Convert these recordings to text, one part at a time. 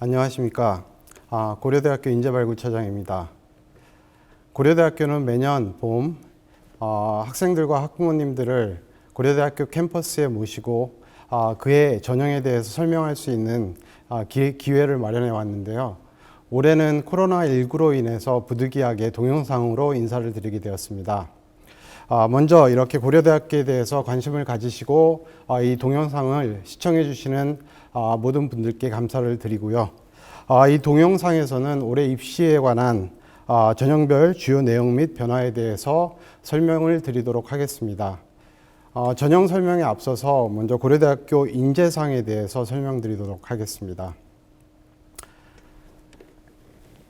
안녕하십니까. 고려대학교 인재발굴처장입니다. 고려대학교는 매년 봄 학생들과 학부모님들을 고려대학교 캠퍼스에 모시고 그의 전형에 대해서 설명할 수 있는 기회를 마련해 왔는데요. 올해는 코로나19로 인해서 부득이하게 동영상으로 인사를 드리게 되었습니다. 먼저 이렇게 고려대학교에 대해서 관심을 가지시고 이 동영상을 시청해 주시는 모든 분들께 감사를 드리고요. 이 동영상에서는 올해 입시에 관한 전형별 주요 내용 및 변화에 대해서 설명을 드리도록 하겠습니다. 전형 설명에 앞서서 먼저 고려대학교 인재상에 대해서 설명드리도록 하겠습니다.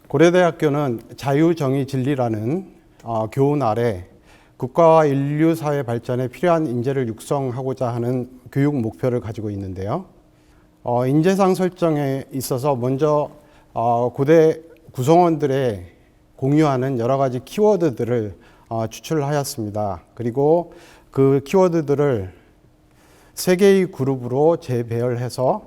고려대학교는 자유정의진리라는 교훈 아래 국가와 인류 사회 발전에 필요한 인재를 육성하고자 하는 교육 목표를 가지고 있는데요. 인재상 설정에 있어서 먼저 고대 구성원들의 공유하는 여러 가지 키워드들을 추출하였습니다. 그리고 그 키워드들을 세 개의 그룹으로 재배열해서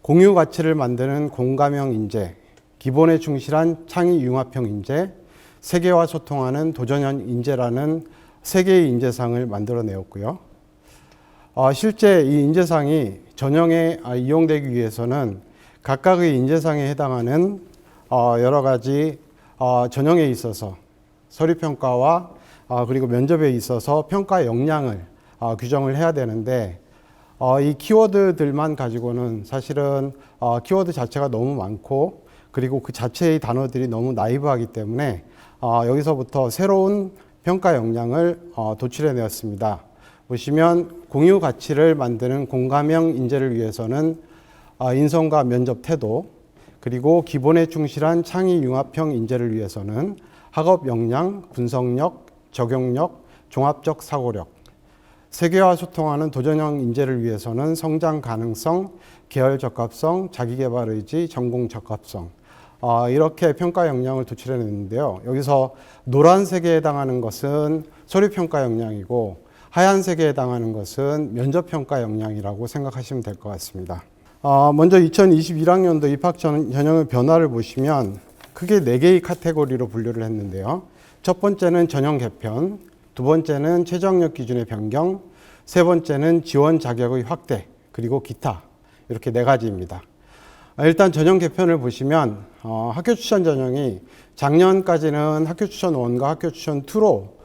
공유 가치를 만드는 공감형 인재, 기본에 충실한 창의 융합형 인재, 세계와 소통하는 도전형 인재라는 세 개의 인재상을 만들어내었고요. 실제 이 인재상이 전형에 이용되기 위해서는 각각의 인재상에 해당하는 여러 가지 전형에 있어서 서류평가와 그리고 면접에 있어서 평가 역량을 규정을 해야 되는데 이 키워드들만 가지고는 사실은 키워드 자체가 너무 많고 그리고 그 자체의 단어들이 너무 나이브하기 때문에 여기서부터 새로운 평가 역량을 도출해 내었습니다. 보시면 공유 가치를 만드는 공감형 인재를 위해서는 인성과 면접 태도, 그리고 기본에 충실한 창의 융합형 인재를 위해서는 학업 역량, 분석력, 적용력, 종합적 사고력, 세계와 소통하는 도전형 인재를 위해서는 성장 가능성, 계열 적합성, 자기개발 의지, 전공 적합성, 이렇게 평가 역량을 도출해냈는데요. 여기서 노란색에 해당하는 것은 서류평가 역량이고 하얀색에 해당하는 것은 면접평가 역량이라고 생각하시면 될 것 같습니다. 먼저 2021학년도 입학 전형의 변화를 보시면 크게 4개의 카테고리로 분류를 했는데요. 첫 번째는 전형 개편, 두 번째는 최저학력 기준의 변경, 세 번째는 지원 자격의 확대, 그리고 기타, 이렇게 4가지입니다. 일단 전형 개편을 보시면 학교 추천 전형이 작년까지는 학교 추천 1과 학교 추천 2로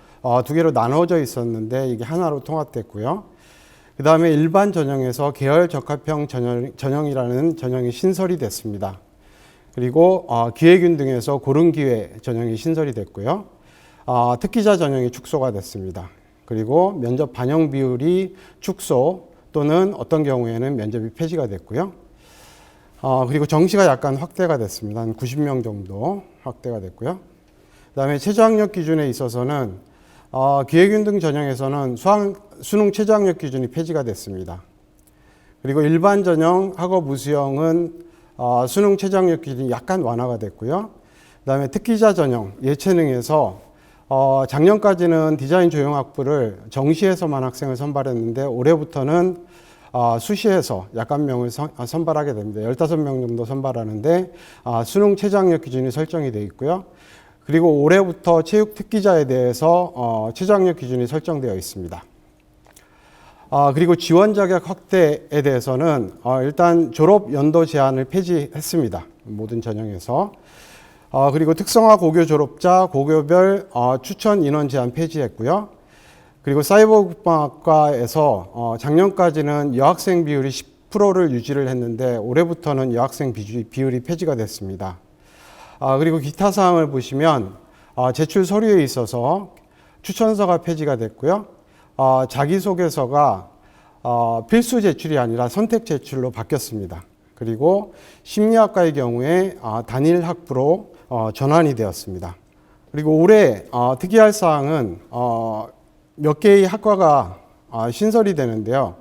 두 개로 나눠져 있었는데 이게 하나로 통합됐고요. 그 다음에 일반 전형에서 계열 적합형 전형이라는 전형이 신설이 됐습니다. 그리고 기회균 등에서 고른기회 전형이 신설이 됐고요. 특기자 전형이 축소가 됐습니다. 그리고 면접 반영 비율이 축소 또는 어떤 경우에는 면접이 폐지가 됐고요. 그리고 정시가 약간 확대가 됐습니다. 한 90명 정도 확대가 됐고요. 그 다음에 최저학력 기준에 있어서는 기회균 등 전형에서는 수능 최저학력 기준이 폐지가 됐습니다. 그리고 일반 전형, 학업 우수형은 수능 최저학력 기준이 약간 완화가 됐고요. 그 다음에 특기자 전형, 예체능에서 작년까지는 디자인 조형학부를 정시에서만 학생을 선발했는데 올해부터는 수시에서 약간 명을 선발하게 됩니다. 15명 정도 선발하는데 수능 최저학력 기준이 설정이 되어 있고요. 그리고 올해부터 체육 특기자에 대해서 최저학력 기준이 설정되어 있습니다. 그리고 지원 자격 확대에 대해서는 일단 졸업 연도 제한을 폐지했습니다. 모든 전형에서. 그리고 특성화 고교 졸업자 고교별 추천 인원 제한 폐지했고요. 그리고 사이버 국방학과에서 작년까지는 여학생 비율이 10%를 유지를 했는데 올해부터는 여학생 비율이 폐지가 됐습니다. 그리고 기타 사항을 보시면 제출 서류에 있어서 추천서가 폐지가 됐고요. 자기소개서가 필수 제출이 아니라 선택 제출로 바뀌었습니다. 그리고 심리학과의 경우에 단일 학부로 전환이 되었습니다. 그리고 올해 특이할 사항은 몇 개의 학과가 신설이 되는데요.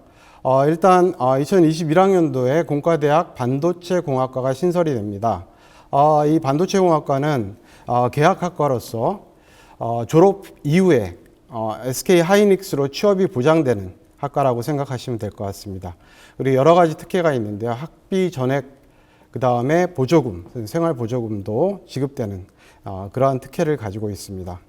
일단 2021학년도에 공과대학 반도체공학과가 신설이 됩니다. 이 반도체공학과는 계약학과로서 졸업 이후에 SK 하이닉스로 취업이 보장되는 학과라고 생각하시면 될 것 같습니다. 그리고 여러 가지 특혜가 있는데요. 학비 전액 그 다음에 보조금, 생활보조금도 지급되는 그러한 특혜를 가지고 있습니다.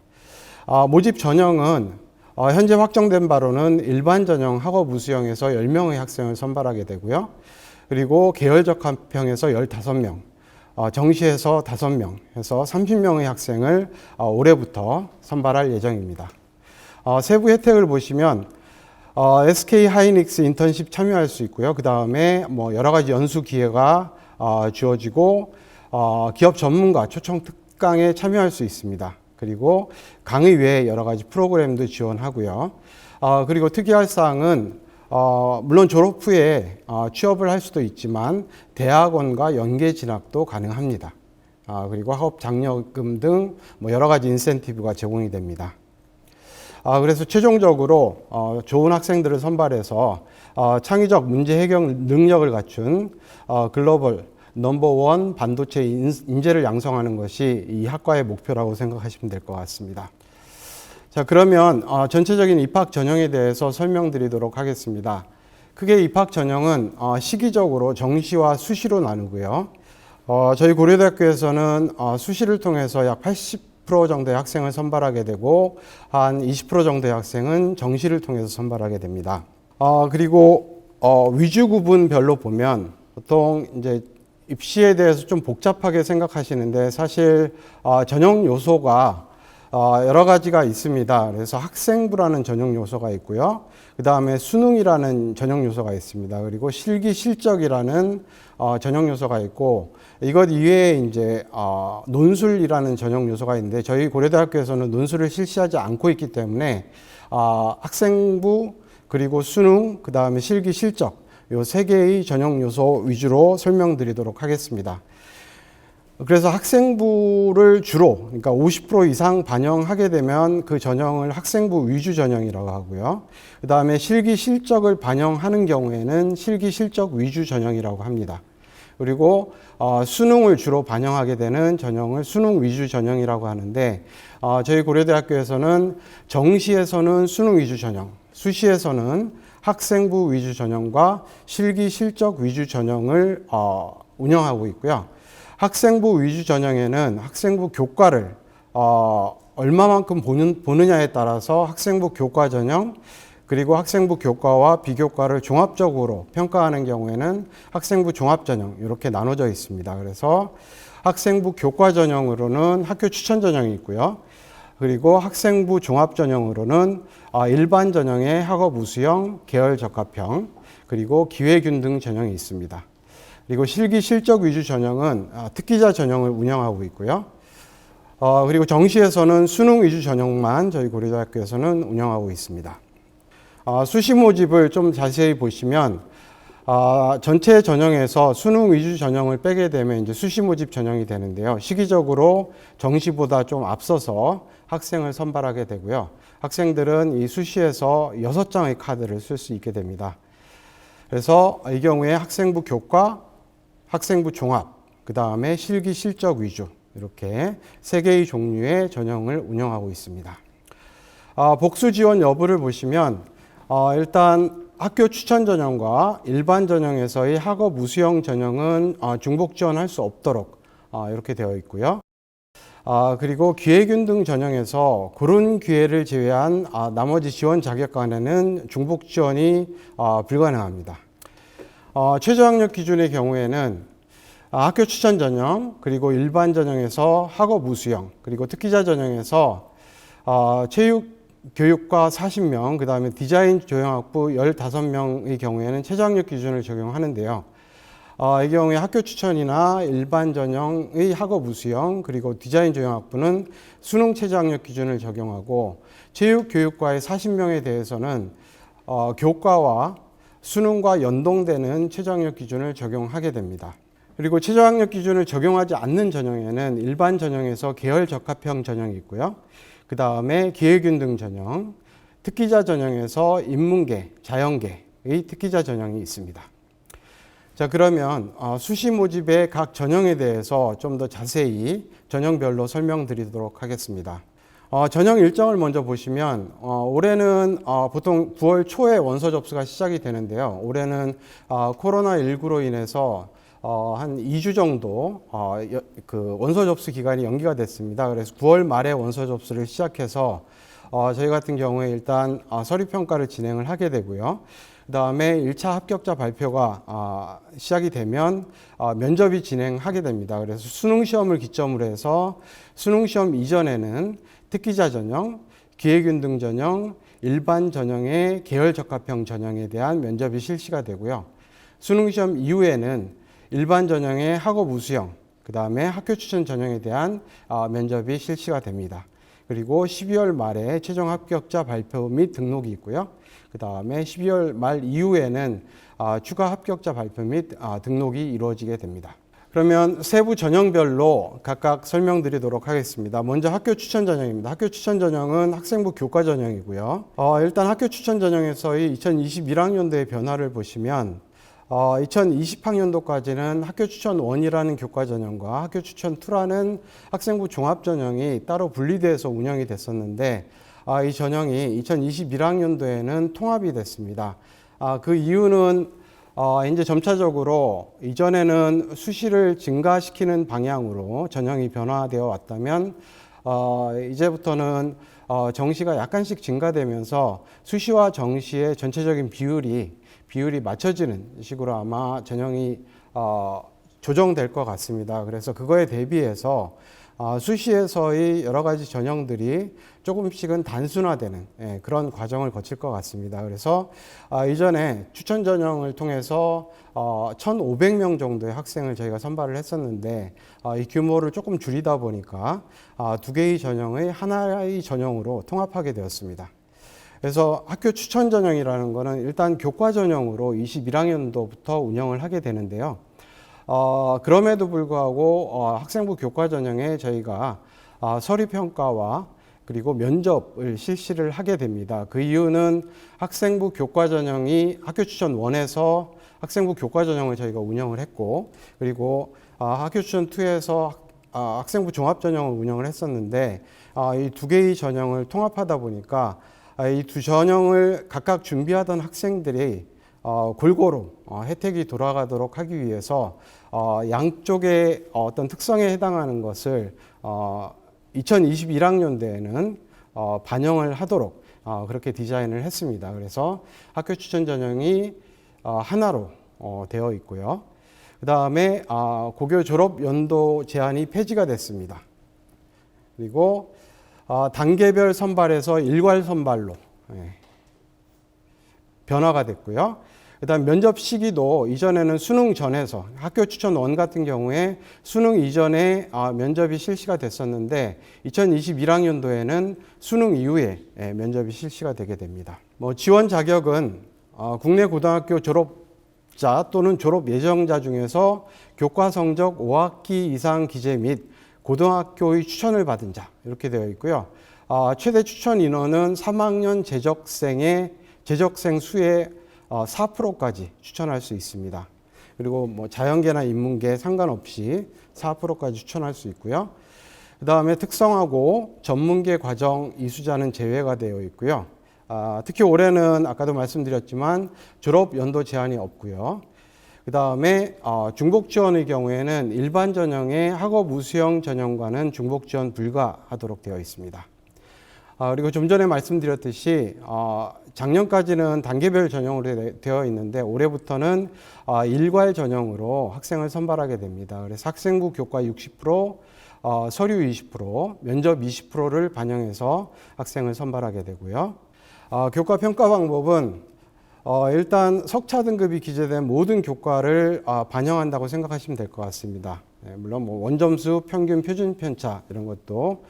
모집 전형은 현재 확정된 바로는 일반 전형 학업 우수형에서 10명의 학생을 선발하게 되고요. 그리고 계열적합형에서 15명, 정시에서 5명 해서 30명의 학생을 올해부터 선발할 예정입니다. 세부 혜택을 보시면 SK 하이닉스 인턴십 참여할 수 있고요. 그 다음에 뭐 여러 가지 연수 기회가 주어지고 기업 전문가 초청 특강에 참여할 수 있습니다. 그리고 강의 외에 여러 가지 프로그램도 지원하고요. 그리고 특이할 사항은 물론 졸업 후에 취업을 할 수도 있지만 대학원과 연계 진학도 가능합니다. 그리고 학업 장려금 등 뭐 여러 가지 인센티브가 제공이 됩니다. 그래서 최종적으로 좋은 학생들을 선발해서 창의적 문제 해결 능력을 갖춘 글로벌 넘버원 반도체 인재를 양성하는 것이 이 학과의 목표라고 생각하시면 될 것 같습니다. 자, 그러면 전체적인 입학 전형에 대해서 설명드리도록 하겠습니다. 크게 입학 전형은 시기적으로 정시와 수시로 나누고요. 저희 고려대학교에서는 수시를 통해서 약 80% 정도의 학생을 선발하게 되고 한 20% 정도의 학생은 정시를 통해서 선발하게 됩니다. 그리고 위주 구분별로 보면 보통 이제 입시에 대해서 좀 복잡하게 생각하시는데 사실 전형 요소가 여러 가지가 있습니다. 그래서 학생부라는 전형 요소가 있고요. 그 다음에 수능이라는 전형 요소가 있습니다. 그리고 실기 실적이라는 전형 요소가 있고 이것 이외에 이제 논술이라는 전형 요소가 있는데 저희 고려대학교에서는 논술을 실시하지 않고 있기 때문에 학생부 그리고 수능 그 다음에 실기 실적 요 세 개의 전형 요소 위주로 설명드리도록 하겠습니다. 그래서 학생부를 주로 그러니까 50% 이상 반영하게 되면 그 전형을 학생부 위주 전형이라고 하고요. 그 다음에 실기 실적을 반영하는 경우에는 실기 실적 위주 전형이라고 합니다. 그리고 수능을 주로 반영하게 되는 전형을 수능 위주 전형이라고 하는데 저희 고려대학교에서는 정시에서는 수능 위주 전형, 수시에서는 학생부 위주 전형과 실기 실적 위주 전형을 운영하고 있고요. 학생부 위주 전형에는 학생부 교과를 얼마만큼 보느냐에 따라서 학생부 교과 전형 그리고 학생부 교과와 비교과를 종합적으로 평가하는 경우에는 학생부 종합 전형 이렇게 나눠져 있습니다. 그래서 학생부 교과 전형으로는 학교 추천 전형이 있고요. 그리고 학생부 종합 전형으로는 일반 전형의 학업 우수형, 계열 적합형, 그리고 기회균 등 전형이 있습니다. 그리고 실기 실적 위주 전형은 특기자 전형을 운영하고 있고요. 그리고 정시에서는 수능 위주 전형만 저희 고려대학교에서는 운영하고 있습니다. 수시 모집을 좀 자세히 보시면 전체 전형에서 수능 위주 전형을 빼게 되면 이제 수시 모집 전형이 되는데요. 시기적으로 정시보다 좀 앞서서 학생을 선발하게 되고요. 학생들은 이 수시에서 6장의 카드를 쓸 수 있게 됩니다. 그래서 이 경우에 학생부 교과, 학생부 종합, 그 다음에 실기 실적 위주 이렇게 세 개의 종류의 전형을 운영하고 있습니다. 복수 지원 여부를 보시면 일단 학교 추천 전형과 일반 전형에서의 학업 우수형 전형은 중복 지원할 수 없도록 이렇게 되어 있고요. 그리고 기회균 등 전형에서 그런 기회를 제외한 나머지 지원 자격관에는 중복 지원이 불가능합니다. 최저학력 기준의 경우에는 학교 추천 전형, 그리고 일반 전형에서 학업 우수형, 그리고 특기자 전형에서 체육 교육과 40명, 그 다음에 디자인 조형학부 15명의 경우에는 최저학력 기준을 적용하는데요. 이 경우에 학교 추천이나 일반 전형의 학업 우수형, 그리고 디자인 조형학부는 수능 최저학력 기준을 적용하고 체육 교육과의 40명에 대해서는 교과와 수능과 연동되는 최저학력 기준을 적용하게 됩니다. 그리고 최저학력 기준을 적용하지 않는 전형에는 일반 전형에서 계열 적합형 전형이 있고요. 그 다음에 기회균 등 전형, 특기자 전형에서 인문계, 자연계의 특기자 전형이 있습니다. 자, 그러면 수시 모집의 각 전형에 대해서 좀 더 자세히 전형별로 설명드리도록 하겠습니다. 전형 일정을 먼저 보시면 올해는 보통 9월 초에 원서 접수가 시작이 되는데요. 올해는 코로나19로 인해서 한 2주 정도 그 원서 접수 기간이 연기가 됐습니다. 그래서 9월 말에 원서 접수를 시작해서 저희 같은 경우에 일단 서류 평가를 진행을 하게 되고요. 그다음에 1차 합격자 발표가 시작이 되면 면접이 진행하게 됩니다. 그래서 수능 시험을 기점으로 해서 수능 시험 이전에는 특기자 전형, 기회균등 전형, 일반 전형의 계열 적합형 전형에 대한 면접이 실시가 되고요. 수능 시험 이후에는 일반 전형의 학업 우수형, 그 다음에 학교 추천 전형에 대한 면접이 실시가 됩니다. 그리고 12월 말에 최종 합격자 발표 및 등록이 있고요. 그 다음에 12월 말 이후에는 추가 합격자 발표 및 등록이 이루어지게 됩니다. 그러면 세부 전형별로 각각 설명드리도록 하겠습니다. 먼저 학교 추천 전형입니다. 학교 추천 전형은 학생부 교과 전형이고요. 일단 학교 추천 전형에서의 2021학년도의 변화를 보시면 2020학년도까지는 학교 추천 1이라는 교과 전형과 학교 추천 2라는 학생부 종합 전형이 따로 분리돼서 운영이 됐었는데 이 전형이 2021학년도에는 통합이 됐습니다. 그 이유는 이제 점차적으로 이전에는 수시를 증가시키는 방향으로 전형이 변화되어 왔다면 이제부터는 정시가 약간씩 증가되면서 수시와 정시의 전체적인 비율이 맞춰지는 식으로 아마 전형이 조정될 것 같습니다. 그래서 그거에 대비해서 수시에서의 여러 가지 전형들이 조금씩은 단순화되는 그런 과정을 거칠 것 같습니다. 그래서 이전에 추천 전형을 통해서 1,500명 정도의 학생을 저희가 선발을 했었는데 이 규모를 조금 줄이다 보니까 두 개의 전형의 하나의 전형으로 통합하게 되었습니다. 그래서 학교 추천 전형이라는 거는 일단 교과 전형으로 21학년도부터 운영을 하게 되는데요. 그럼에도 불구하고 학생부 교과 전형에 저희가 서류 평가와 그리고 면접을 실시를 하게 됩니다. 그 이유는 학생부 교과 전형이 학교 추천 1에서 학생부 교과 전형을 저희가 운영을 했고, 그리고 학교 추천 2에서 학생부 종합 전형을 운영을 했었는데 이 두 개의 전형을 통합하다 보니까 이 두 전형을 각각 준비하던 학생들이 골고루 혜택이 돌아가도록 하기 위해서 양쪽의 어떤 특성에 해당하는 것을 2021학년도에는 반영을 하도록 그렇게 디자인을 했습니다. 그래서 학교 추천 전형이 하나로 되어 있고요. 그 다음에 고교 졸업 연도 제한이 폐지가 됐습니다. 그리고 단계별 선발에서 일괄 선발로 변화가 됐고요. 그다음 면접 시기도 이전에는 수능 전에서 학교 추천 1 같은 경우에 수능 이전에 면접이 실시가 됐었는데 2021학년도에는 수능 이후에 면접이 실시가 되게 됩니다. 지원 자격은 국내 고등학교 졸업자 또는 졸업 예정자 중에서 교과 성적 5학기 이상 기재 및 고등학교의 추천을 받은 자 이렇게 되어 있고요. 최대 추천 인원은 3학년 재적생 수의 4%까지 추천할 수 있습니다. 그리고 자연계나 인문계 상관없이 4%까지 추천할 수 있고요. 그 다음에 특성화고 전문계 과정 이수자는 제외가 되어 있고요. 특히 올해는 아까도 말씀드렸지만 졸업 연도 제한이 없고요. 그 다음에 중복 지원의 경우에는 일반 전형의 학업 우수형 전형과는 중복 지원 불가하도록 되어 있습니다. 그리고 좀 전에 말씀드렸듯이 작년까지는 단계별 전형으로 되어 있는데 올해부터는 일괄 전형으로 학생을 선발하게 됩니다. 그래서 학생부 교과 60%, 서류 20%, 면접 20%를 반영해서 학생을 선발하게 되고요. 교과 평가 방법은 일단 석차 등급이 기재된 모든 교과를 반영한다고 생각하시면 될 것 같습니다. 물론 원점수, 평균, 표준 편차 이런 것도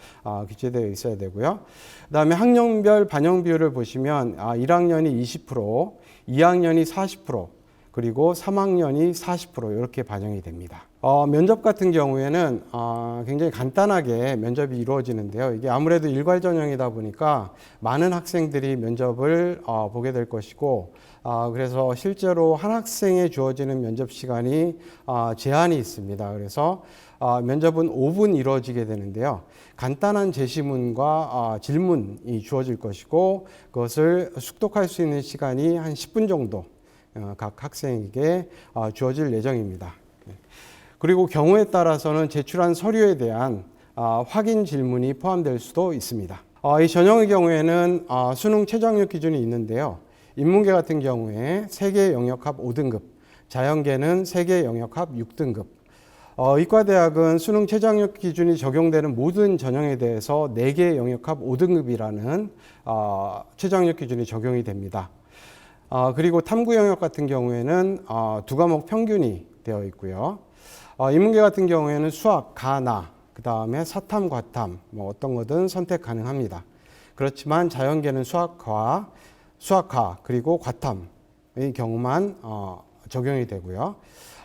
기재되어 있어야 되고요. 그다음에 학년별 반영 비율을 보시면 1학년이 20%, 2학년이 40%, 그리고 3학년이 40% 이렇게 반영이 됩니다. 면접 같은 경우에는 굉장히 간단하게 면접이 이루어지는데요. 이게 아무래도 일괄 전형이다 보니까 많은 학생들이 면접을 보게 될 것이고 그래서 실제로 한 학생에 주어지는 면접 시간이 제한이 있습니다. 그래서 면접은 5분 이루어지게 되는데요. 간단한 제시문과 질문이 주어질 것이고 그것을 숙독할 수 있는 시간이 한 10분 정도 각 학생에게 주어질 예정입니다. 그리고 경우에 따라서는 제출한 서류에 대한 확인 질문이 포함될 수도 있습니다. 이 전형의 경우에는 수능 최저학력 기준이 있는데요. 인문계 같은 경우에 세계 영역합 5등급, 자연계는 세계 영역합 6등급. 의과대학은 수능 최저학력 기준이 적용되는 모든 전형에 대해서 4개 영역합 5등급이라는 최저학력 기준이 적용이 됩니다. 그리고 탐구 영역 같은 경우에는 2과목 평균이 되어 있고요. 인문계 같은 경우에는 수학, 가나, 그 다음에 사탐, 과탐, 어떤 거든 선택 가능합니다. 그렇지만 자연계는 수학과, 그리고 과탐의 경우만 적용이 되고요.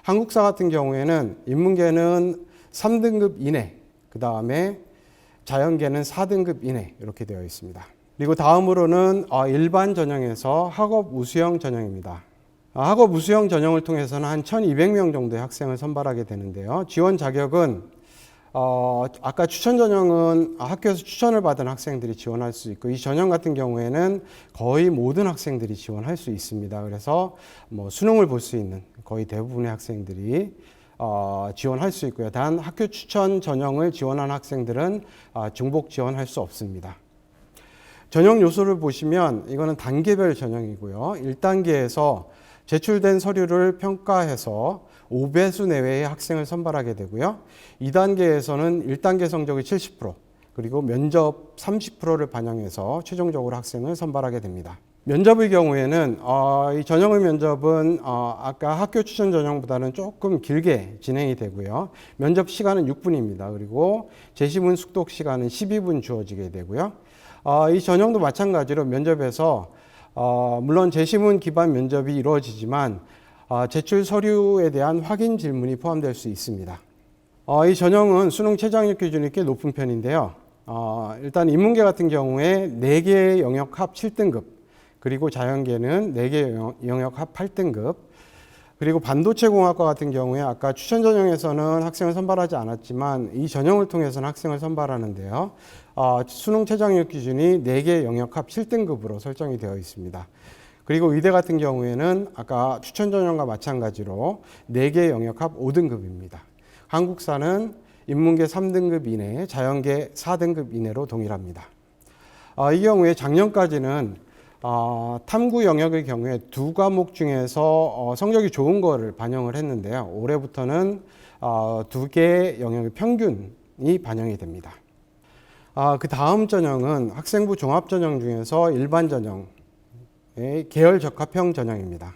한국사 같은 경우에는 인문계는 3등급 이내, 그 다음에 자연계는 4등급 이내 이렇게 되어 있습니다. 그리고 다음으로는 일반 전형에서 학업 우수형 전형입니다. 학업 우수형 전형을 통해서는 한 1200명 정도의 학생을 선발하게 되는데요. 지원 자격은 아까 추천 전형은 학교에서 추천을 받은 학생들이 지원할 수 있고, 이 전형 같은 경우에는 거의 모든 학생들이 지원할 수 있습니다. 그래서 수능을 볼 수 있는 거의 대부분의 학생들이 지원할 수 있고요. 단 학교 추천 전형을 지원한 학생들은 중복 지원할 수 없습니다. 전형 요소를 보시면 이거는 단계별 전형이고요. 1단계에서 제출된 서류를 평가해서 5배수 내외의 학생을 선발하게 되고요. 2단계에서는 1단계 성적의 70%, 그리고 면접 30%를 반영해서 최종적으로 학생을 선발하게 됩니다. 면접의 경우에는 이 전형의 면접은 아까 학교 추천 전형보다는 조금 길게 진행이 되고요. 면접 시간은 6분입니다. 그리고 제시문 숙독 시간은 12분 주어지게 되고요. 이 전형도 마찬가지로 면접에서 물론 제시문 기반 면접이 이루어지지만 제출 서류에 대한 확인 질문이 포함될 수 있습니다. 이 전형은 수능 최저학력 기준이 꽤 높은 편인데요. 일단 인문계 같은 경우에 4개의 영역 합 7등급, 그리고 자연계는 4개 영역 합 8등급, 그리고 반도체공학과 같은 경우에 아까 추천 전형에서는 학생을 선발하지 않았지만 이 전형을 통해서는 학생을 선발하는데요. 수능 최저학력 기준이 4개 영역 합 7등급으로 설정이 되어 있습니다. 그리고 의대 같은 경우에는 아까 추천 전형과 마찬가지로 4개 영역 합 5등급입니다. 한국사는 인문계 3등급 이내, 자연계 4등급 이내로 동일합니다. 이 경우에 작년까지는 탐구 영역의 경우에 2과목 중에서 성적이 좋은 거를 반영을 했는데요. 올해부터는 2개 영역의 평균이 반영이 됩니다. 그 다음 전형은 학생부 종합전형 중에서 일반 전형, 계열 적합형 전형입니다.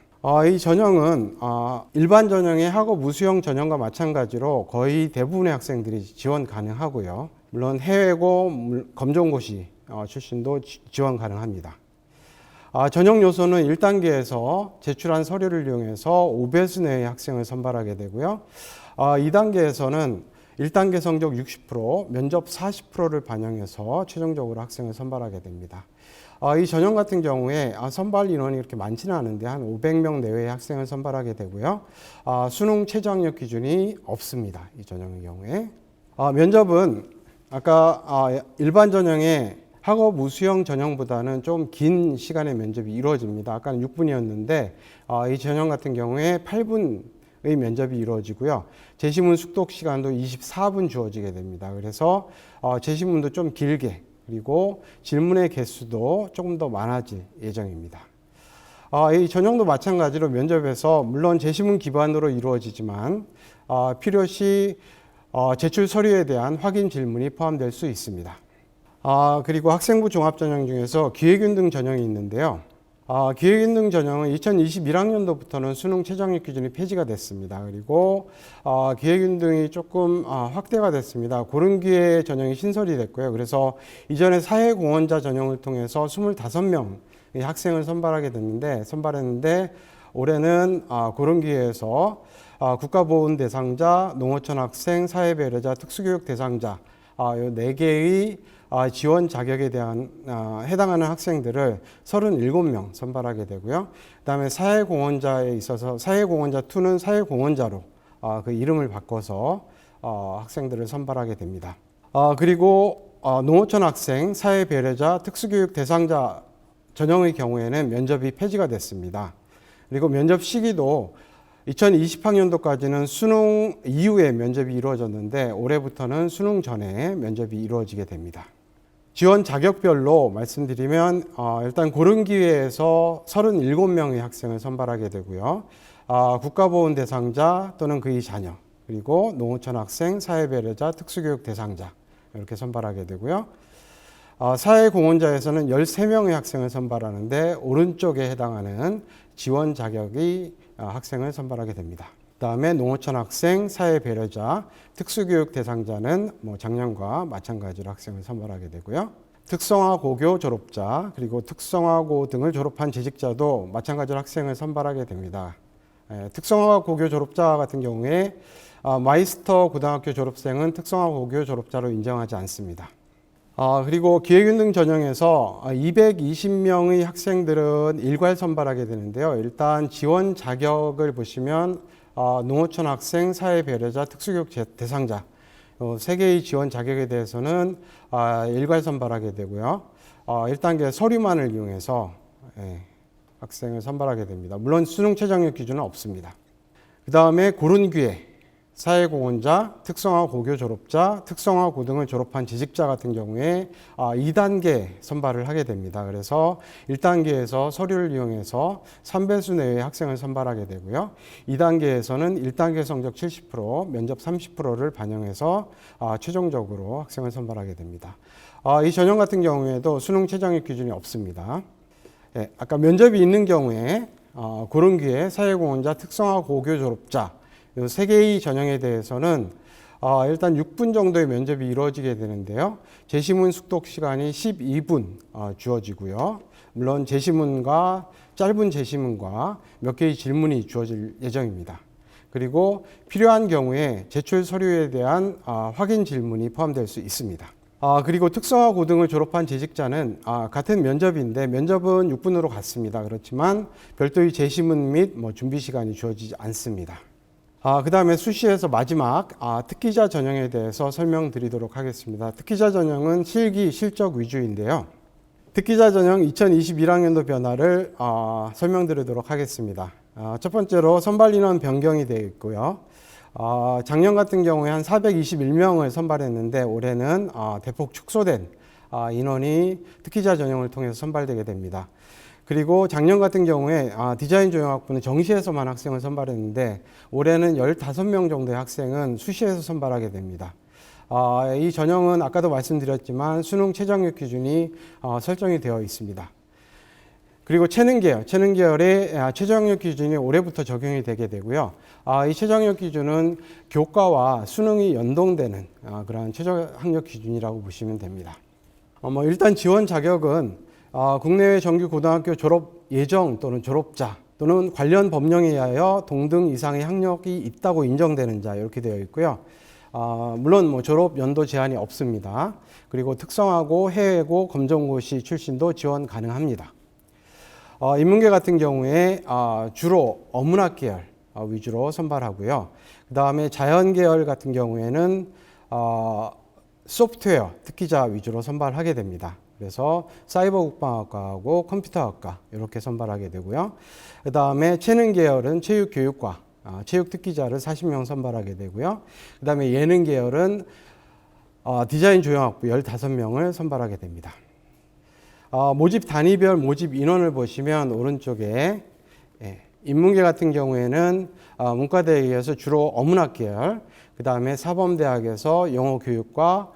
이 전형은 일반 전형의 학업 우수형 전형과 마찬가지로 거의 대부분의 학생들이 지원 가능하고요. 물론 해외고 검정고시 출신도 지원 가능합니다. 전형 요소는 1단계에서 제출한 서류를 이용해서 5배수 내의 학생을 선발하게 되고요. 2단계에서는 1단계 성적 60%, 면접 40%를 반영해서 최종적으로 학생을 선발하게 됩니다. 이 전형 같은 경우에 선발 인원이 그렇게 많지는 않은데 한 500명 내외의 학생을 선발하게 되고요. 수능 최저학력 기준이 없습니다. 이 전형의 경우에. 면접은 아까 일반 전형의 학업 우수형 전형보다는 좀 긴 시간의 면접이 이루어집니다. 아까는 6분이었는데 이 전형 같은 경우에 8분의 면접이 이루어지고요. 제시문 숙독 시간도 24분 주어지게 됩니다. 그래서 제시문도 좀 길게, 그리고 질문의 개수도 조금 더 많아질 예정입니다. 이 전형도 마찬가지로 면접에서 물론 제시문 기반으로 이루어지지만 필요시 제출 서류에 대한 확인 질문이 포함될 수 있습니다. 그리고 학생부 종합전형 중에서 기획윤등 전형이 있는데요. 기획윤등 전형은 2021학년도부터는 수능 최저학력 기준이 폐지가 됐습니다. 그리고 기획윤등이 조금 확대가 됐습니다. 고른기회 전형이 신설이 됐고요. 그래서 이전에 사회공헌자 전형을 통해서 25명의 학생을 선발했는데 올해는 고른기회에서 국가보훈 대상자, 농어촌 학생, 사회배려자, 특수교육 대상자 이 4개의 지원 자격에 대한 해당하는 학생들을 37명 선발하게 되고요. 그 다음에 사회공헌자에 있어서 사회공헌자 2는 사회공헌자로 그 이름을 바꿔서 학생들을 선발하게 됩니다. 그리고 농어촌 학생, 사회배려자, 특수교육 대상자 전형의 경우에는 면접이 폐지가 됐습니다. 그리고 면접 시기도 2020학년도까지는 수능 이후에 면접이 이루어졌는데 올해부터는 수능 전에 면접이 이루어지게 됩니다. 지원 자격별로 말씀드리면 일단 고른 기회에서 37명의 학생을 선발하게 되고요. 국가보훈 대상자 또는 그의 자녀, 그리고 농어촌 학생, 사회배려자, 특수교육 대상자 이렇게 선발하게 되고요. 사회공헌자에서는 13명의 학생을 선발하는데 오른쪽에 해당하는 지원 자격의 학생을 선발하게 됩니다. 그다음에 농어촌 학생, 사회배려자, 특수교육 대상자는 작년과 마찬가지로 학생을 선발하게 되고요. 특성화 고교 졸업자 그리고 특성화고 등을 졸업한 재직자도 마찬가지로 학생을 선발하게 됩니다. 특성화 고교 졸업자 같은 경우에 마이스터 고등학교 졸업생은 특성화 고교 졸업자로 인정하지 않습니다. 그리고 기획윤등 전형에서 220명의 학생들은 일괄 선발하게 되는데요. 일단 지원 자격을 보시면 농어촌 학생, 사회배려자, 특수교육 대상자 3개의 지원 자격에 대해서는 일괄 선발하게 되고요. 1단계 서류만을 이용해서 학생을 선발하게 됩니다. 물론 수능 최저학력 기준은 없습니다. 그 다음에 고른 기회, 사회공헌자, 특성화 고교 졸업자, 특성화 고등을 졸업한 재직자 같은 경우에 2단계 선발을 하게 됩니다. 그래서 1단계에서 서류를 이용해서 3배수 내외의 학생을 선발하게 되고요. 2단계에서는 1단계 성적 70%, 면접 30%를 반영해서 최종적으로 학생을 선발하게 됩니다. 이 전형 같은 경우에도 수능 최저학력 기준이 없습니다. 아까 면접이 있는 경우에 고른 기회, 사회공헌자, 특성화 고교 졸업자 이 3개의 전형에 대해서는 일단 6분 정도의 면접이 이루어지게 되는데요. 제시문 숙독 시간이 12분 주어지고요. 물론 제시문과 짧은 제시문과 몇 개의 질문이 주어질 예정입니다. 그리고 필요한 경우에 제출 서류에 대한 확인 질문이 포함될 수 있습니다. 그리고 특성화 고등을 졸업한 재직자는 같은 면접인데 면접은 6분으로 같습니다. 그렇지만 별도의 제시문 및 준비 시간이 주어지지 않습니다. 그 다음에 수시에서 마지막 특기자 전형에 대해서 설명드리도록 하겠습니다. 특기자 전형은 실기, 실적 위주인데요. 특기자 전형 2021학년도 변화를 설명드리도록 하겠습니다. 첫 번째로 선발 인원 변경이 되어 있고요. 작년 같은 경우에 한 421명을 선발했는데 올해는 대폭 축소된 인원이 특기자 전형을 통해서 선발되게 됩니다. 그리고 작년 같은 경우에 디자인 조형학부는 정시에서만 학생을 선발했는데 올해는 15명 정도의 학생은 수시에서 선발하게 됩니다. 이 전형은 아까도 말씀드렸지만 수능 최저학력 기준이 설정이 되어 있습니다. 그리고 체능 계열의 최저학력 기준이 올해부터 적용이 되게 되고요. 이 최저학력 기준은 교과와 수능이 연동되는 그런 최저학력 기준이라고 보시면 됩니다. 일단 지원 자격은 국내외 정규 고등학교 졸업 예정 또는 졸업자 또는 관련 법령에 의하여 동등 이상의 학력이 있다고 인정되는 자 이렇게 되어 있고요. 물론 졸업 연도 제한이 없습니다. 그리고 특성화고, 해외고, 검정고시 출신도 지원 가능합니다. 인문계 같은 경우에 주로 어문학 계열 위주로 선발하고요. 그 다음에 자연 계열 같은 경우에는 소프트웨어 특기자 위주로 선발하게 됩니다. 그래서 사이버 국방학과하고 컴퓨터학과 이렇게 선발하게 되고요. 그 다음에 체능 계열은 체육교육과, 체육 특기자를 40명 선발하게 되고요. 그 다음에 예능 계열은 디자인 조형학부 15명을 선발하게 됩니다. 모집 단위별 모집 인원을 보시면 오른쪽에 인문계 같은 경우에는 문과대에 의해서 주로 어문학 계열, 그 다음에 사범대학에서 영어교육과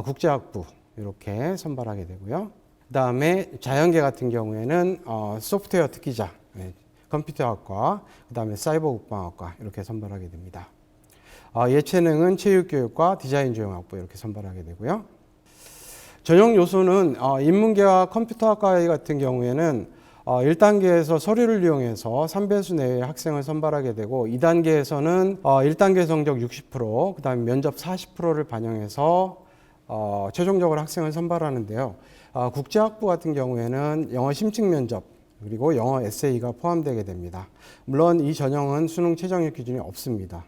국제학부 이렇게 선발하게 되고요. 그 다음에 자연계 같은 경우에는 소프트웨어 특기자, 컴퓨터학과, 그 다음에 사이버 국방학과 이렇게 선발하게 됩니다. 예체능은 체육교육과 디자인 조형학부 이렇게 선발하게 되고요. 전형 요소는 인문계와 컴퓨터학과 같은 경우에는 1단계에서 서류를 이용해서 3배수 내외의 학생을 선발하게 되고 2단계에서는 1단계 성적 60%, 그 다음에 면접 40%를 반영해서 최종적으로 학생을 선발하는데요. 국제학부 같은 경우에는 영어 심층 면접 그리고 영어 에세이가 포함되게 됩니다. 물론 이 전형은 수능 최저학력 기준이 없습니다.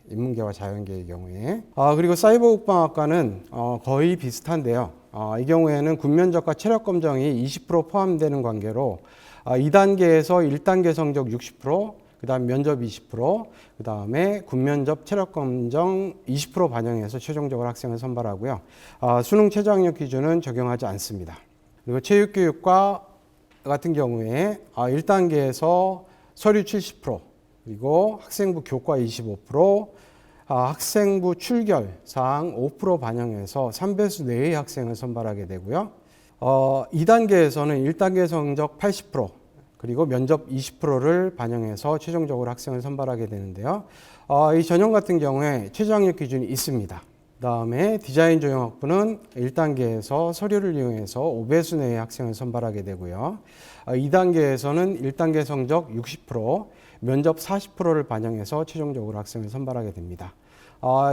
인문계와 자연계의 경우에. 그리고 사이버 국방학과는 거의 비슷한데요. 이 경우에는 군면접과 체력 검정이 20% 포함되는 관계로 2단계에서 1단계 성적 60%, 그다음 면접 20%, 그다음에 군면접 체력 검정 20% 반영해서 최종적으로 학생을 선발하고요. 수능 최저 학력 기준은 적용하지 않습니다. 그리고 체육교육과 같은 경우에 1단계에서 서류 70%, 그리고 학생부 교과 25%, 학생부 출결 사항 5% 반영해서 3배수 내의 학생을 선발하게 되고요. 2단계에서는 1단계 성적 80%, 그리고 면접 20%를 반영해서 최종적으로 학생을 선발하게 되는데요. 이 전형 같은 경우에 최저 학력 기준이 있습니다. 그다음에 디자인 조형학부는 1단계에서 서류를 이용해서 5배수 내의 학생을 선발하게 되고요. 2단계에서는 1단계 성적 60%, 면접 40%를 반영해서 최종적으로 학생을 선발하게 됩니다.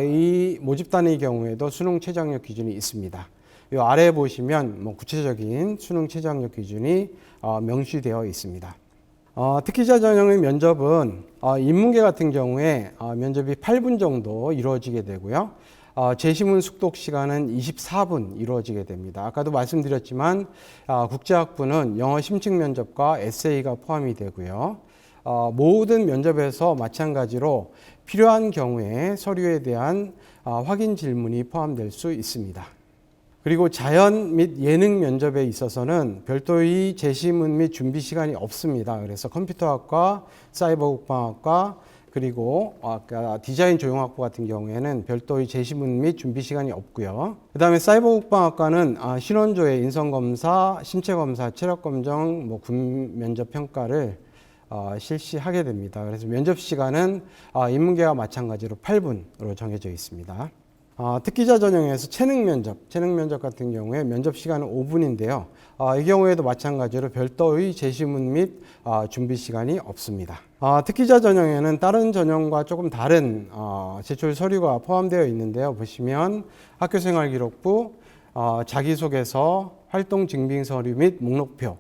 이 모집단의 경우에도 수능 최저 학력 기준이 있습니다. 이 아래에 보시면 구체적인 수능 최저 학력 기준이 명시되어 있습니다. 특기자 전형의 면접은 인문계 같은 경우에 면접이 8분 정도 이루어지게 되고요. 제시문 숙독 시간은 24분 이루어지게 됩니다. 아까도 말씀드렸지만 국제학부는 영어 심층 면접과 에세이가 포함이 되고요. 모든 면접에서 마찬가지로 필요한 경우에 서류에 대한 확인 질문이 포함될 수 있습니다. 그리고 자연 및 예능 면접에 있어서는 별도의 제시문 및 준비 시간이 없습니다. 그래서 컴퓨터학과, 사이버 국방학과, 그리고 아까 디자인 조형학부 같은 경우에는 별도의 제시문 및 준비 시간이 없고요. 그 다음에 사이버 국방학과는 신원조회, 인성검사, 신체검사, 체력검정, 군 면접 평가를 실시하게 됩니다. 그래서 면접 시간은 인문계와 마찬가지로 8분으로 정해져 있습니다. 특기자 전형에서 체능 면접 같은 경우에 면접 시간은 5분인데요. 이 경우에도 마찬가지로 별도의 제시문 및 준비 시간이 없습니다. 특기자 전형에는 다른 전형과 조금 다른 제출 서류가 포함되어 있는데요. 보시면 학교생활기록부, 자기소개서, 활동증빙서류 및 목록표,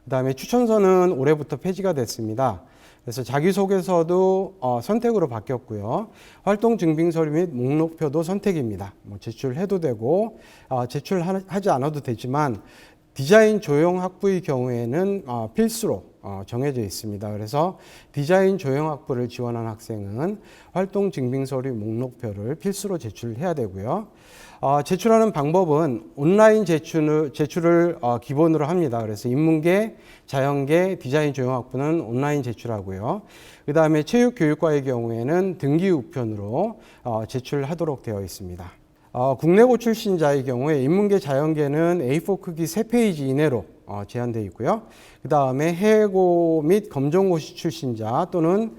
그 다음에 추천서는 올해부터 폐지가 됐습니다. 그래서 자기소개서도 선택으로 바뀌었고요. 활동증빙서류 및 목록표도 선택입니다. 제출해도 되고 제출하지 않아도 되지만 디자인 조형학부의 경우에는 필수로 정해져 있습니다. 그래서 디자인 조형학부를 지원한 학생은 활동증빙서류 목록표를 필수로 제출해야 되고요. 제출하는 방법은 온라인 제출을 기본으로 합니다. 그래서 인문계, 자연계, 디자인 조형학부는 온라인 제출하고요. 그 다음에 체육교육과의 경우에는 등기 우편으로 제출하도록 되어 있습니다. 국내고 출신자의 경우에 인문계, 자연계는 A4 크기 3페이지 이내로 제한되어 있고요. 그 다음에 해외고 및 검정고시 출신자 또는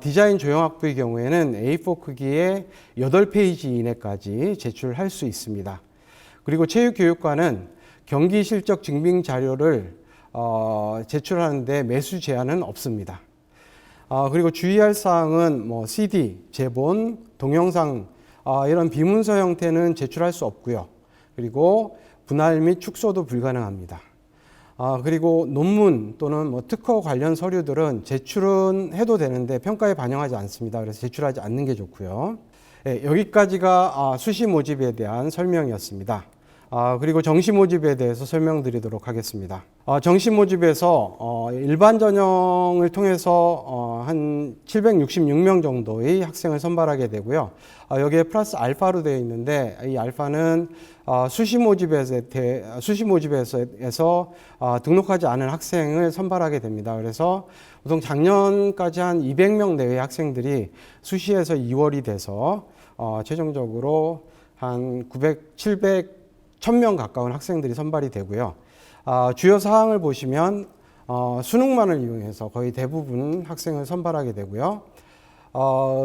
디자인 조형학부의 경우에는 A4 크기의 8페이지 이내까지 제출할 수 있습니다. 그리고 체육교육과는 경기 실적 증빙 자료를 제출하는데 매수 제한은 없습니다. 그리고 주의할 사항은 CD, 제본, 동영상 이런 비문서 형태는 제출할 수 없고요. 그리고 분할 및 축소도 불가능합니다. 그리고 논문 또는 특허 관련 서류들은 제출은 해도 되는데 평가에 반영하지 않습니다. 그래서 제출하지 않는 게 좋고요. 네, 여기까지가 수시 모집에 대한 설명이었습니다. 그리고 정시 모집에 대해서 설명드리도록 하겠습니다. 정시 모집에서 일반 전형을 통해서 한 766명 정도의 학생을 선발하게 되고요. 여기에 플러스 알파로 되어 있는데 이 알파는 수시 모집에서 등록하지 않은 학생을 선발하게 됩니다. 그래서 보통 작년까지 한 200명 내외의 학생들이 수시에서 2월이 돼서 최종적으로 한 900, 700, 1000명 가까운 학생들이 선발이 되고요. 주요 사항을 보시면 수능만을 이용해서 거의 대부분 학생을 선발하게 되고요.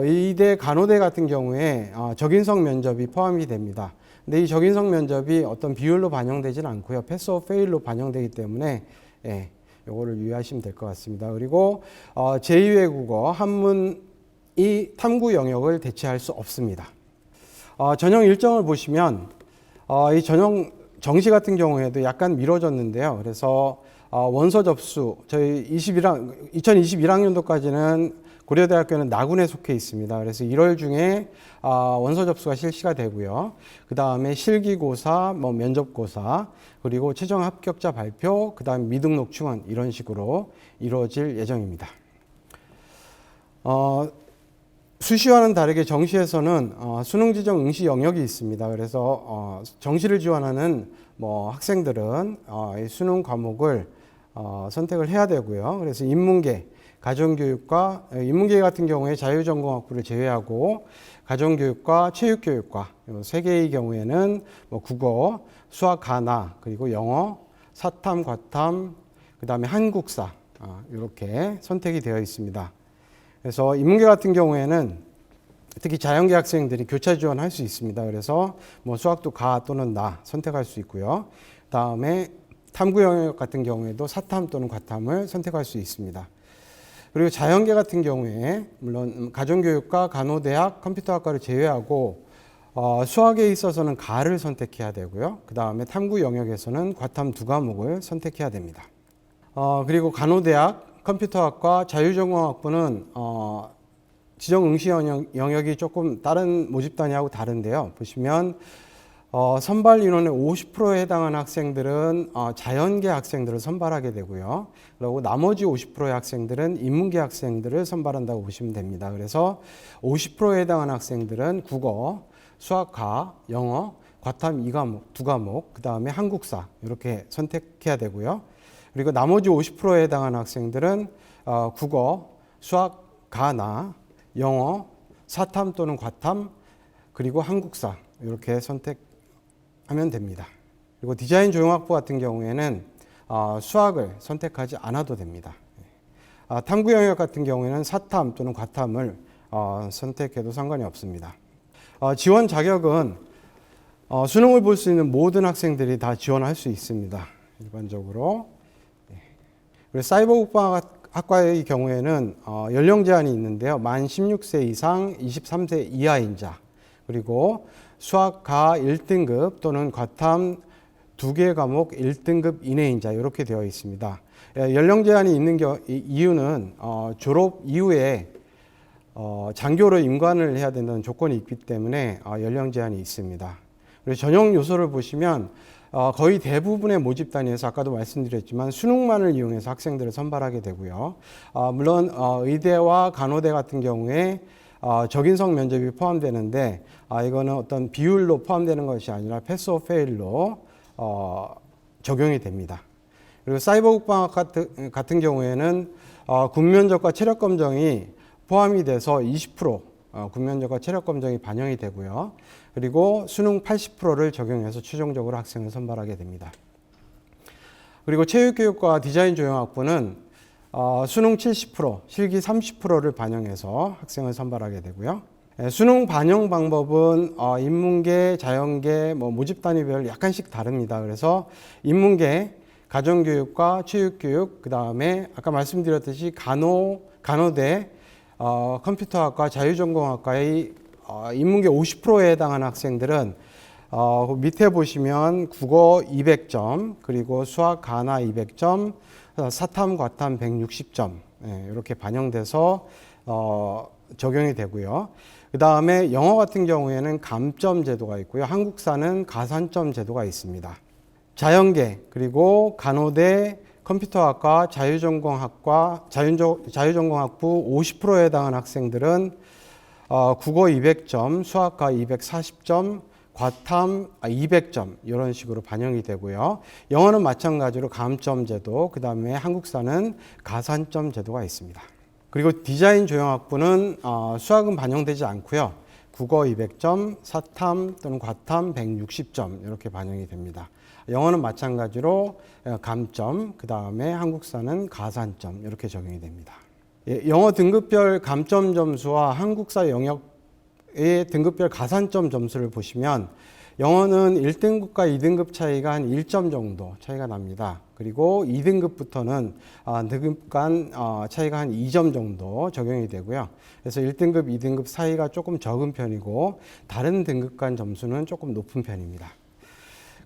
의대, 간호대 같은 경우에 적인성 면접이 포함이 됩니다. 근데 이 적인성 면접이 어떤 비율로 반영되지는 않고요. 패스 오 페일로 반영되기 때문에 이거를 유의하시면 될 것 같습니다. 그리고 제2외국어 한문이 탐구 영역을 대체할 수 없습니다. 전형 일정을 보시면 이 전형 정시 같은 경우에도 약간 미뤄졌는데요. 그래서 원서 접수 저희 2021학년도까지는 고려대학교는 나군에 속해 있습니다. 그래서 1월 중에 원서 접수가 실시가 되고요. 그 다음에 실기고사, 면접고사, 그리고 최종 합격자 발표, 그 다음 미등록 충원 이런 식으로 이루어질 예정입니다. 수시와는 다르게 정시에서는 수능 지정 응시 영역이 있습니다. 그래서 정시를 지원하는 학생들은 이 수능 과목을 선택을 해야 되고요. 그래서 인문계, 가정교육과 인문계 같은 경우에 자유전공학부를 제외하고 가정교육과 체육교육과 세 개의 경우에는 국어, 수학, 가나, 그리고 영어, 사탐, 과탐, 그다음에 한국사 이렇게 선택이 되어 있습니다. 그래서 인문계 같은 경우에는 특히 자연계 학생들이 교차 지원할 수 있습니다. 그래서 수학도 가 또는 나 선택할 수 있고요. 다음에 탐구 영역 같은 경우에도 사탐 또는 과탐을 선택할 수 있습니다. 그리고 자연계 같은 경우에 물론 가정교육과 간호대학 컴퓨터학과를 제외하고 수학에 있어서는 가를 선택해야 되고요. 그 다음에 탐구 영역에서는 과탐 2과목을 선택해야 됩니다. 그리고 간호대학 컴퓨터학과 자유전공학부는 지정 응시 영역이 조금 다른 모집단위하고 다른데요. 보시면 선발 인원의 50%에 해당하는 학생들은 자연계 학생들을 선발하게 되고요. 그리고 나머지 50%의 학생들은 인문계 학생들을 선발한다고 보시면 됩니다. 그래서 50%에 해당하는 학생들은 국어, 수학, 가, 영어, 과탐 2과목, 그 다음에 한국사 이렇게 선택해야 되고요. 그리고 나머지 50%에 해당하는 학생들은 국어, 수학, 가나, 영어, 사탐 또는 과탐, 그리고 한국사 이렇게 선택하면 됩니다. 그리고 디자인 조형학부 같은 경우에는 수학을 선택하지 않아도 됩니다. 탐구 영역 같은 경우에는 사탐 또는 과탐을 선택해도 상관이 없습니다. 지원 자격은 수능을 볼 수 있는 모든 학생들이 다 지원할 수 있습니다. 일반적으로. 그리고 사이버 국방학과의 경우에는 연령 제한이 있는데요. 만 16세 이상 23세 이하인 자, 그리고 수학 가 1등급 또는 과탐 2개 과목 1등급 이내인 자 이렇게 되어 있습니다. 연령 제한이 있는 이유는 졸업 이후에 장교로 임관을 해야 된다는 조건이 있기 때문에 연령 제한이 있습니다. 그리고 전형 요소를 보시면 거의 대부분의 모집 단위에서 아까도 말씀드렸지만 수능만을 이용해서 학생들을 선발하게 되고요. 물론 의대와 간호대 같은 경우에 적인성 면접이 포함되는데 이거는 어떤 비율로 포함되는 것이 아니라 패스 오 페일로 적용이 됩니다. 그리고 사이버 국방학 같은 경우에는 군면접과 체력 검정이 포함이 돼서 20% 군면접과 체력 검정이 반영이 되고요. 그리고 수능 80%를 적용해서 최종적으로 학생을 선발하게 됩니다. 그리고 체육교육과 디자인 조형학부는 수능 70%, 실기 30%를 반영해서 학생을 선발하게 되고요. 수능 반영 방법은 인문계, 자연계, 모집 단위별 약간씩 다릅니다. 그래서 인문계, 가정교육과 체육교육, 그 다음에 아까 말씀드렸듯이 간호대, 컴퓨터학과, 자유전공학과의 인문계 50%에 해당하는 학생들은 밑에 보시면 국어 200점, 그리고 수학, 가나 200점, 사탐, 과탐 160점 이렇게 반영돼서 적용이 되고요. 그 다음에 영어 같은 경우에는 감점 제도가 있고요. 한국사는 가산점 제도가 있습니다. 자연계, 그리고 간호대, 컴퓨터학과, 자유전공학부 50%에 해당하는 학생들은 국어 200점, 수학과 240점, 과탐 200점 이런 식으로 반영이 되고요. 영어는 마찬가지로 감점 제도, 그 다음에 한국사는 가산점 제도가 있습니다. 그리고 디자인 조형학부는 수학은 반영되지 않고요. 국어 200점, 사탐 또는 과탐 160점 이렇게 반영이 됩니다. 영어는 마찬가지로 감점, 그 다음에 한국사는 가산점 이렇게 적용이 됩니다. 영어 등급별 감점 점수와 한국사 영역의 등급별 가산점 점수를 보시면 영어는 1등급과 2등급 차이가 한 1점 정도 차이가 납니다. 그리고 2등급부터는 등급 간 차이가 한 2점 정도 적용이 되고요. 그래서 1등급, 2등급 사이가 조금 적은 편이고 다른 등급 간 점수는 조금 높은 편입니다.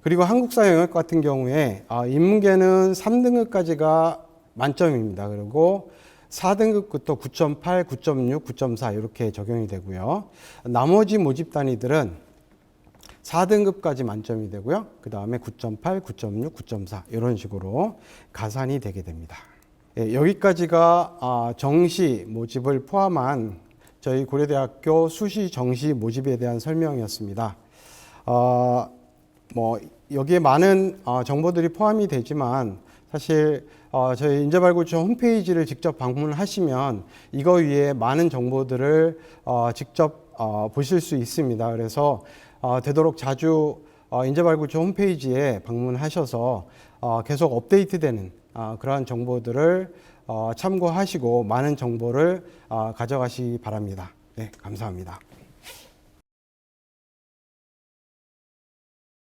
그리고 한국사 영역 같은 경우에 인문계는 3등급까지가 만점입니다. 그리고 4등급부터 9.8, 9.6, 9.4 이렇게 적용이 되고요. 나머지 모집 단위들은 4등급까지 만점이 되고요. 그 다음에 9.8, 9.6, 9.4 이런 식으로 가산이 되게 됩니다. 예, 여기까지가 정시 모집을 포함한 저희 고려대학교 수시 정시 모집에 대한 설명이었습니다. 여기에 많은 정보들이 포함이 되지만 사실 저희 인재발굴처 홈페이지를 직접 방문하시면 이거 위에 많은 정보들을 직접 보실 수 있습니다. 그래서 되도록 자주 인재발굴처 홈페이지에 방문하셔서 계속 업데이트되는 그러한 정보들을 참고하시고 많은 정보를 가져가시기 바랍니다. 네, 감사합니다.